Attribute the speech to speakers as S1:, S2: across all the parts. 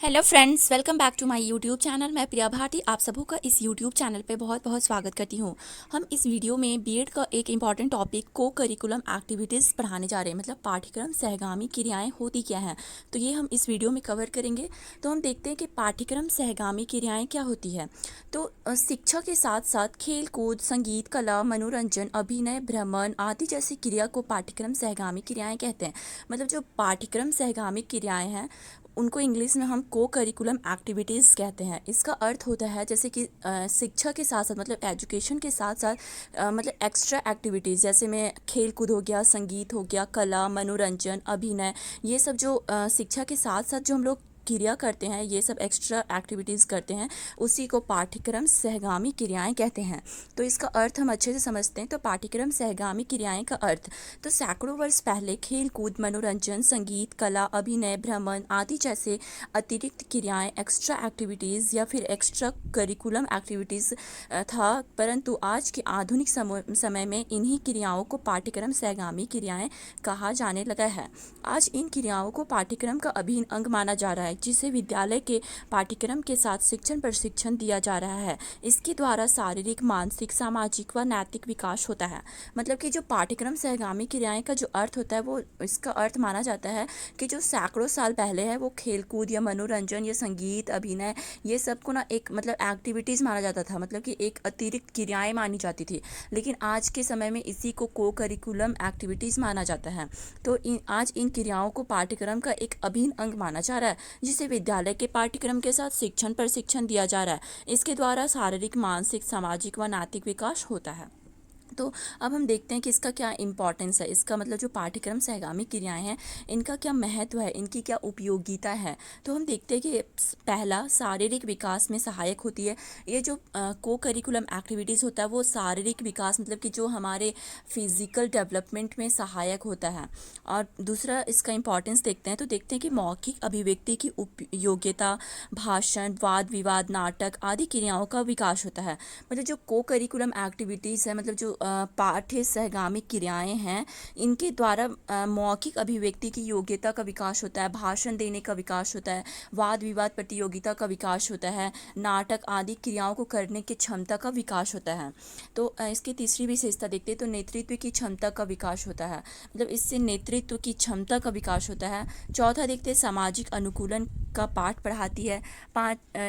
S1: Hello friends, welcome back to my YouTube channel. मैं प्रिया भारती आप सबों का इस यूट्यूब चैनल पे बहुत बहुत स्वागत करती हूँ। हम इस वीडियो में बीएड का एक इम्पॉर्टेंट टॉपिक को करिकुलम एक्टिविटीज़ पढ़ाने जा रहे हैं। मतलब पाठ्यक्रम सहगामी क्रियाएं होती क्या हैं, तो ये हम इस वीडियो में कवर करेंगे। तो हम देखते हैं कि पाठ्यक्रम सहगामी क्रियाएँ क्या होती है। तो शिक्षा के साथ साथ खेल कूद, संगीत, कला, मनोरंजन, अभिनय, भ्रमण आदि जैसी क्रिया को पाठ्यक्रम सहगामी क्रियाएँ कहते हैं। मतलब जो पाठ्यक्रम सहगामी क्रियाएँ हैं उनको इंग्लिश में हम को करिकुलम एक्टिविटीज़ कहते हैं। इसका अर्थ होता है जैसे कि शिक्षा के साथ साथ मतलब एजुकेशन के साथ साथ मतलब एक्स्ट्रा एक्टिविटीज़, जैसे में खेल कूद हो गया, संगीत हो गया, कला, मनोरंजन, अभिनय, ये सब जो शिक्षा के साथ साथ जो हम लोग क्रिया करते हैं, ये सब एक्स्ट्रा एक्टिविटीज़ करते हैं, उसी को पाठ्यक्रम सहगामी क्रियाएं कहते हैं। तो इसका अर्थ हम अच्छे से समझते हैं। तो पाठ्यक्रम सहगामी क्रियाएं का अर्थ, तो सैकड़ों वर्ष पहले खेल कूद, मनोरंजन, संगीत, कला, अभिनय, भ्रमण आदि जैसे अतिरिक्त क्रियाएं, एक्स्ट्रा एक्टिविटीज़ या फिर एक्स्ट्रा करिकुलम एक्टिविटीज़ था, परंतु आज के आधुनिक समय में इन्हीं क्रियाओं को पाठ्यक्रम सहगामी क्रियाएं कहा जाने लगा है। आज इन क्रियाओं को पाठ्यक्रम का अभिन्न अंग माना जा रहा है, जिसे विद्यालय के पाठ्यक्रम के साथ शिक्षण प्रशिक्षण दिया जा रहा है। इसके द्वारा शारीरिक, मानसिक, सामाजिक व नैतिक विकास होता है। मतलब कि जो पाठ्यक्रम सहगामी क्रियाएं का जो अर्थ होता है, वो इसका अर्थ माना जाता है कि जो सैकड़ों साल पहले है वो खेल कूद या मनोरंजन या संगीत, अभिनय, ये सब को ना एक मतलब एक्टिविटीज़ माना जाता था, मतलब कि एक अतिरिक्त क्रियाएं मानी जाती थी। लेकिन आज के समय में इसी को करिकुलम एक्टिविटीज़ माना जाता है। तो आज इन क्रियाओं को पाठ्यक्रम का एक अभिन्न अंग माना जा रहा है, जिसे विद्यालय के पाठ्यक्रम के साथ शिक्षण प्रशिक्षण दिया जा रहा है। इसके द्वारा शारीरिक, मानसिक, सामाजिक व नैतिक विकास होता है। तो अब हम देखते हैं कि इसका क्या इम्पोर्टेंस है। इसका मतलब जो पाठ्यक्रम सहगामी क्रियाएं हैं, इनका क्या महत्व है, इनकी क्या उपयोगिता है। तो हम देखते हैं कि पहला, शारीरिक विकास में सहायक होती है। ये जो को करिकुलम एक्टिविटीज़ होता है वो शारीरिक विकास मतलब कि जो हमारे फिजिकल डेवलपमेंट में सहायक होता है। और दूसरा इसका इम्पोर्टेंस देखते हैं, तो देखते हैं कि मौखिक अभिव्यक्ति की योग्यता, भाषण, वाद विवाद, नाटक आदि क्रियाओं का विकास होता है। मतलब जो को करिकुलम एक्टिविटीज़ है, मतलब जो पाठ्य सहगामी क्रियाएं हैं, इनके द्वारा मौखिक अभिव्यक्ति की योग्यता का विकास होता है, भाषण देने का विकास होता है, वाद विवाद प्रतियोगिता का विकास होता है, नाटक आदि क्रियाओं को करने की क्षमता का विकास होता है। तो इसकी तीसरी विशेषता देखते हैं, तो नेतृत्व की क्षमता का विकास होता है। मतलब इससे नेतृत्व की क्षमता का विकास होता है। चौथा देखते हैं, सामाजिक अनुकूलन का पाठ पढ़ाती है।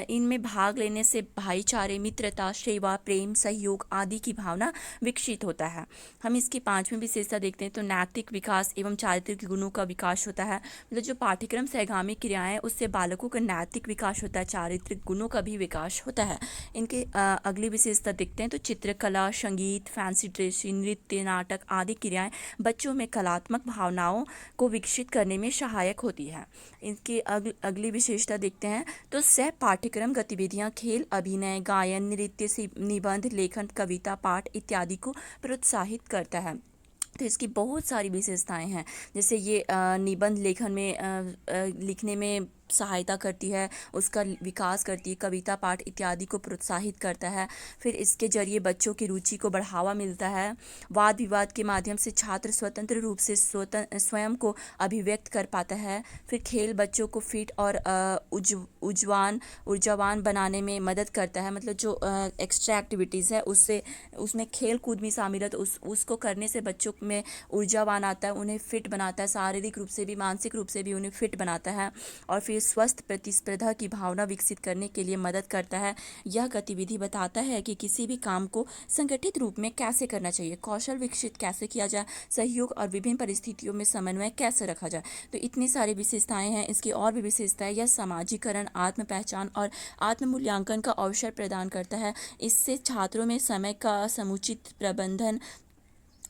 S1: इनमें भाग लेने से भाईचारे, मित्रता, सेवा, प्रेम, सहयोग आदि की भावना विकसित होता है। हम इसकी पांचवीं विशेषता देखते हैं, तो नैतिक विकास एवं चारित्रिक गुणों का विकास होता है। मतलब जो पाठ्यक्रम सहगामी क्रियाएं, उससे बालकों का नैतिक विकास होता है, चारित्रिक गुणों का भी विकास होता है। इनके अगली विशेषता देखते हैं, तो चित्रकला, संगीत, फैंसी ड्रेसिंग, नृत्य, नाटक आदि क्रियाएं बच्चों में कलात्मक भावनाओं को विकसित करने में सहायक होती है। इनकी अगली विशेषता देखते हैं, तो सह पाठ्यक्रम गतिविधियां खेल, अभिनय, गायन, नृत्य, निबंध, लेखन, कविता, पाठ इत्यादि को प्रोत्साहित करता है। तो इसकी बहुत सारी विशेषताएं हैं, जैसे ये निबंध लेखन में लिखने में सहायता करती है, उसका विकास करती है, कविता, पाठ इत्यादि को प्रोत्साहित करता है। फिर इसके जरिए बच्चों की रुचि को बढ़ावा मिलता है। वाद विवाद के माध्यम से छात्र स्वतंत्र रूप से स्वयं को अभिव्यक्त कर पाता है। फिर खेल बच्चों को फिट और ऊर्जावान बनाने में मदद करता है। मतलब जो एक्स्ट्रा एक्टिविटीज़ है, उससे उसमें खेल कूद भी शामिल है, तो उसको करने से बच्चों में ऊर्जावान आता है, उन्हें फिट बनाता है, शारीरिक रूप से भी मानसिक रूप से भी उन्हें फिट बनाता है। और फिर स्वस्थ प्रतिस्पर्धा की भावना विकसित करने के लिए मदद करता है। यह गतिविधि बताता है कि किसी भी काम को संगठित रूप में कैसे करना चाहिए, कौशल विकसित कैसे किया जाए, सहयोग और विभिन्न परिस्थितियों में समन्वय कैसे रखा जाए। तो इतनी सारी विशेषताएं हैं। इसकी और भी विशेषताएं, यह सामाजिकरण, आत्म पहचान और आत्म मूल्यांकन का अवसर प्रदान करता है। इससे छात्रों में समय का समुचित प्रबंधन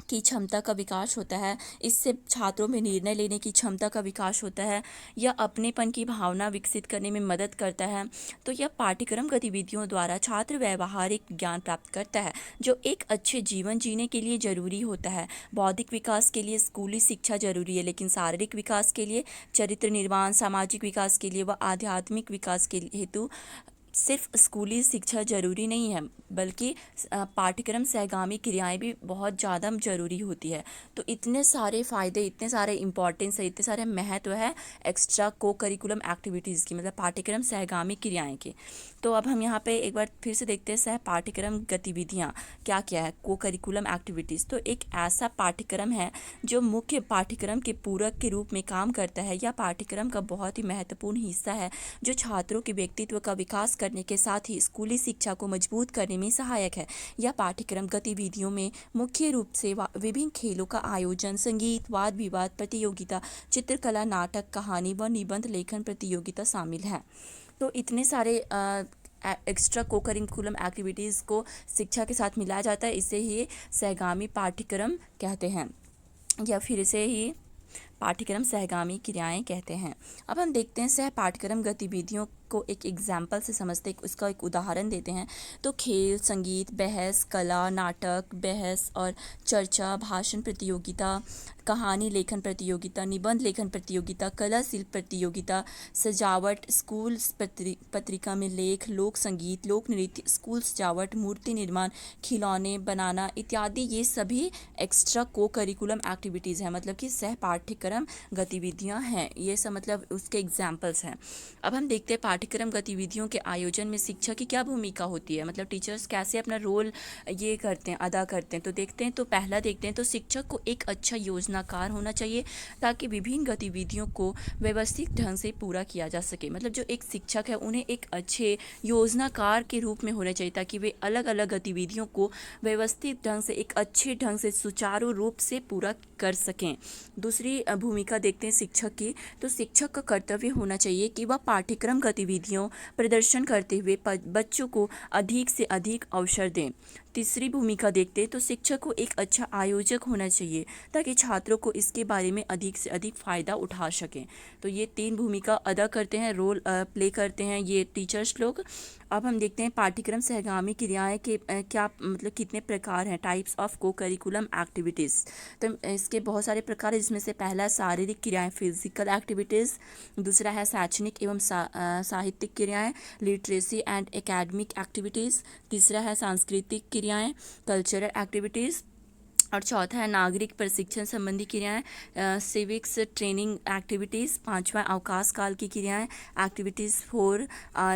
S1: की क्षमता का विकास होता है। इससे छात्रों में निर्णय लेने की क्षमता का विकास होता है। यह अपनेपन की भावना विकसित करने में मदद करता है। तो यह पाठ्यक्रम गतिविधियों द्वारा छात्र व्यावहारिक ज्ञान प्राप्त करता है, जो एक अच्छे जीवन जीने के लिए जरूरी होता है। बौद्धिक विकास के लिए स्कूली शिक्षा जरूरी है, लेकिन शारीरिक विकास के लिए, चरित्र निर्माण, सामाजिक विकास के लिए व आध्यात्मिक विकास के हेतु सिर्फ स्कूली शिक्षा ज़रूरी नहीं है, बल्कि पाठ्यक्रम सहगामी क्रियाएं भी बहुत ज़्यादा ज़रूरी होती है। तो इतने सारे फ़ायदे, इतने सारे इम्पॉर्टेंस है, इतने सारे महत्व है एक्स्ट्रा को करिकुलम एक्टिविटीज़ की, मतलब पाठ्यक्रम सहगामी क्रियाएं की। तो अब हम यहाँ पे एक बार फिर से देखते हैं सह पाठ्यक्रम गतिविधियाँ क्या क्या है। को करिकुलम एक्टिविटीज़ तो एक ऐसा पाठ्यक्रम है जो मुख्य पाठ्यक्रम के पूरक के रूप में काम करता है। यह पाठ्यक्रम का बहुत ही महत्वपूर्ण हिस्सा है जो छात्रों के व्यक्तित्व का विकास करने के साथ ही स्कूली शिक्षा को मजबूत करने में सहायक है। यह पाठ्यक्रम गतिविधियों में मुख्य रूप से विभिन्न खेलों का आयोजन, संगीत, वाद विवाद प्रतियोगिता, चित्रकला, नाटक, कहानी व निबंध लेखन प्रतियोगिता शामिल है। तो इतने सारे एक्स्ट्रा को करिकुलम एक्टिविटीज़ को शिक्षा के साथ मिलाया जाता है, इसे ही सहगामी पाठ्यक्रम कहते हैं या फिर इसे ही पाठ्यक्रम सहगामी क्रियाएं कहते हैं। अब हम देखते हैं सह पाठ्यक्रम गतिविधियों को एक एग्जाम्पल से समझते हैं, उसका एक उदाहरण देते हैं। तो खेल, संगीत, बहस, कला, नाटक, बहस और चर्चा, भाषण प्रतियोगिता, कहानी लेखन प्रतियोगिता, निबंध लेखन प्रतियोगिता, कला शिल्प प्रतियोगिता, सजावट, स्कूल पत्रिका में लेख, लोक संगीत, लोक नृत्य, स्कूल सजावट, मूर्ति निर्माण, खिलौने बनाना इत्यादि, ये सभी एक्स्ट्रा को करिकुलम एक्टिविटीज़ हैं, मतलब कि सह पाठ्यक्रम गतिविधियां हैं। ये सब मतलब उसके एग्जाम्पल्स हैं। अब हम देखते हैं पाठ्यक्रम गतिविधियों के आयोजन में शिक्षक की क्या भूमिका होती है, मतलब टीचर्स कैसे अपना रोल ये करते हैं, अदा करते हैं। तो देखते हैं, तो पहला देखते हैं, तो शिक्षक को एक अच्छा योजनाकार होना चाहिए ताकि विभिन्न गतिविधियों को व्यवस्थित ढंग से पूरा किया जा सके। मतलब जो एक शिक्षक है उन्हें एक अच्छे योजनाकार के रूप में होना चाहिए ताकि वे अलग अलग गतिविधियों को व्यवस्थित ढंग से, एक अच्छे ढंग से, सुचारू रूप से पूरा कर सकें। दूसरी भूमिका देखते हैं शिक्षक की। तो शिक्षक का कर्तव्य होना चाहिए कि वह पाठ्यक्रम गतिविधियों प्रदर्शन करते हुए बच्चों को अधिक से अधिक अवसर दें। तीसरी भूमिका देखते हैं, तो शिक्षक को एक अच्छा आयोजक होना चाहिए ताकि छात्रों को इसके बारे में अधिक से अधिक फ़ायदा उठा सकें। तो ये 3 भूमिका अदा करते हैं, रोल प्ले करते हैं ये टीचर्स लोग। अब हम देखते हैं पाठ्यक्रम सहगामी क्रियाएं के क्या मतलब कितने प्रकार हैं, टाइप्स ऑफ को करिकुलम एक्टिविटीज़। तो इसके बहुत सारे प्रकार हैं, जिसमें से पहला शारीरिक क्रियाएं, फिजिकल एक्टिविटीज़। दूसरा है शैक्षणिक एवं साहित्यिक क्रियाएं, लिटरेसी एंड एकेडमिक एक्टिविटीज़। तीसरा है सांस्कृतिक क्रियाएं, कल्चरल एक्टिविटीज़। और चौथा है नागरिक प्रशिक्षण संबंधी क्रियाएं, सिविक्स ट्रेनिंग एक्टिविटीज़। पांचवा अवकाश काल की क्रियाएं, एक्टिविटीज़ फॉर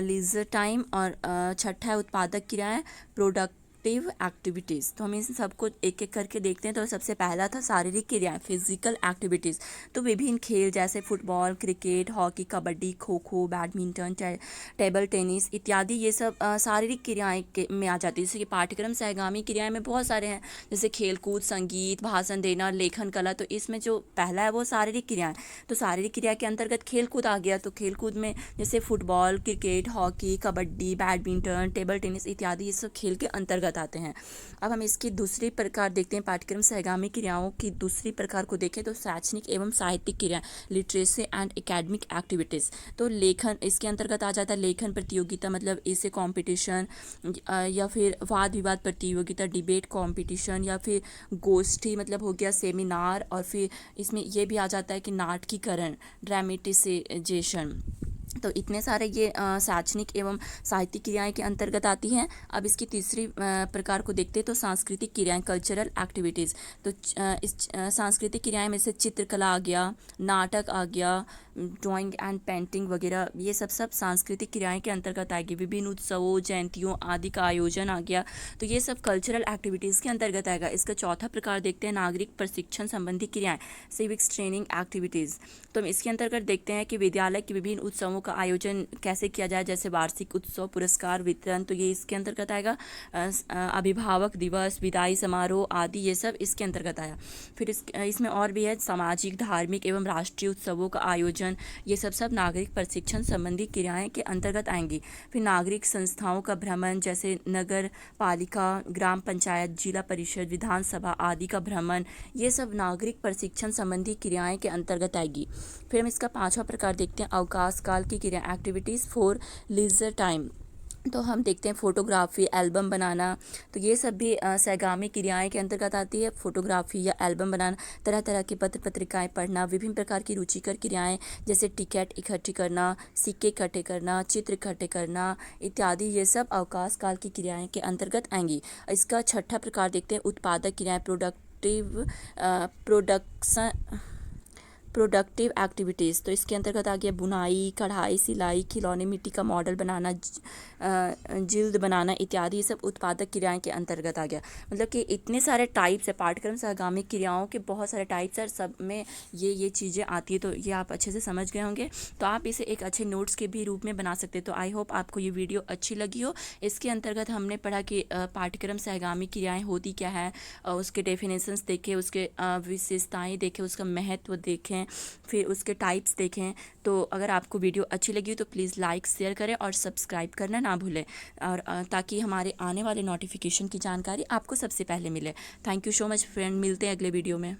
S1: लीजर टाइम। और छठा है उत्पादक क्रियाएं, प्रोडक्टिव एक्टिविटीज़। तो हम इन सबको एक एक करके देखते हैं। तो सबसे पहला था शारीरिक क्रियाएं, फिजिकल एक्टिविटीज़। तो विभिन्न खेल जैसे football, cricket, hockey, kabaddi, kho kho, badminton, table tennis इत्यादि, ये सब शारीरिक क्रियाएं में आ जाती है। जैसे कि पाठ्यक्रम सहगामी क्रियाएं में बहुत सारे हैं, जैसे खेलकूद, संगीत, भाषण देना, लेखन कला। तो इसमें जो पहला है वो शारीरिक क्रियाएं। तो शारीरिक क्रिया के अंतर्गत खेलकूद आ गया। तो खेलकूद में जैसे football, cricket, hockey, kabaddi, badminton, table tennis इत्यादि, ये सब खेल के अंतर्गत आते हैं। अब हम इसकी दूसरी प्रकार देखते हैं, पाठ्यक्रम सहगामी क्रियाओं की दूसरी प्रकार को देखें तो शैक्षणिक एवं साहित्यिक क्रिया, लिटरेसी एंड एकेडमिक एक्टिविटीज़। तो लेखन इसके अंतर्गत आ जाता है। लेखन प्रतियोगिता मतलब इसे कंपटीशन, या फिर वाद विवाद प्रतियोगिता, डिबेट कंपटीशन, या फिर गोष्ठी मतलब हो गया सेमिनार। और फिर इसमें यह भी आ जाता है कि नाटकीकरण, ड्रामेटिसाइजेशन। तो इतने सारे ये शैक्षणिक एवं साहित्यिक क्रियाएं के अंतर्गत आती हैं। अब इसकी तीसरी प्रकार को देखते हैं, तो सांस्कृतिक क्रियाएं, कल्चरल एक्टिविटीज़। तो इस सांस्कृतिक क्रियाएं में से चित्रकला आ गया, नाटक आ गया, ड्राइंग एंड पेंटिंग वगैरह, ये सब सांस्कृतिक क्रियाएं के अंतर्गत आएगी। विभिन्न उत्सवों, जयंतियों आदि का आयोजन आ गया, तो ये सब कल्चरल एक्टिविटीज़ के अंतर्गत आएगा। इसका चौथा प्रकार देखते हैं, नागरिक प्रशिक्षण संबंधी क्रियाएं, सिविक्स ट्रेनिंग एक्टिविटीज़। तो हम इसके अंतर्गत देखते हैं कि विद्यालय के विभिन्न उत्सवों का आयोजन कैसे किया जाए, जैसे वार्षिक उत्सव, पुरस्कार वितरण, तो ये इसके अंतर्गत आएगा। अभिभावक दिवस, विदाई समारोह आदि, ये सब इसके अंतर्गत आया। फिर इसमें और भी है सामाजिक, धार्मिक एवं राष्ट्रीय उत्सवों का आयोजन, ये सब नागरिक प्रशिक्षण संबंधी क्रियाएं के अंतर्गत आएंगी। फिर नागरिक संस्थाओं का भ्रमण, जैसे नगर पालिका, ग्राम पंचायत, जिला परिषद, विधानसभा आदि का भ्रमण, ये सब नागरिक प्रशिक्षण संबंधी क्रियाएं के अंतर्गत आएगी। फिर हम इसका पांचवा प्रकार देखते हैं, अवकाश काल की क्रिया, एक्टिविटीज़ फॉर लीजर टाइम। तो हम देखते हैं फ़ोटोग्राफ़ी, एल्बम बनाना। तो ये सब भी सहगामी क्रियाएं के अंतर्गत आती है। फ़ोटोग्राफ़ी या एल्बम बनाना, तरह तरह की पत्र पत्रिकाएं पढ़ना, विभिन्न प्रकार की रुचिकर क्रियाएं जैसे टिकट इकट्ठी करना, सिक्के इकट्ठे करना, चित्र इकट्ठे करना इत्यादि, ये सब अवकाश काल की क्रियाएं के अंतर्गत आएंगी। इसका छठा प्रकार देखते हैं उत्पादक क्रियाएं, प्रोडक्टिव एक्टिविटीज़। तो इसके अंतर्गत आ गया बुनाई, कढ़ाई, सिलाई, खिलौने, मिट्टी का मॉडल बनाना, जिल्द बनाना इत्यादि, ये सब उत्पादक क्रियाएं के अंतर्गत आ गया। मतलब कि इतने सारे टाइप्स है, पाठ्यक्रम सहगामी क्रियाओं के बहुत सारे टाइप्स है, सब में ये चीज़ें आती है। तो ये आप अच्छे से समझ गए होंगे। तो आप इसे एक अच्छे नोट्स के भी रूप में बना सकते हैं। तो आई होप आपको ये वीडियो अच्छी लगी हो। इसके अंतर्गत हमने पढ़ा कि पाठ्यक्रम सहगामी क्रियाएं होती क्या है, उसके डेफिनेशंस देखे, उसके विशेषताएं देखें, उसका महत्व देखें, फिर उसके टाइप्स देखें। तो अगर आपको वीडियो अच्छी लगी तो प्लीज़ लाइक शेयर करें और सब्सक्राइब करना ना भूलें, और ताकि हमारे आने वाले नोटिफिकेशन की जानकारी आपको सबसे पहले मिले। Thank you so much friend, मिलते हैं अगले वीडियो में।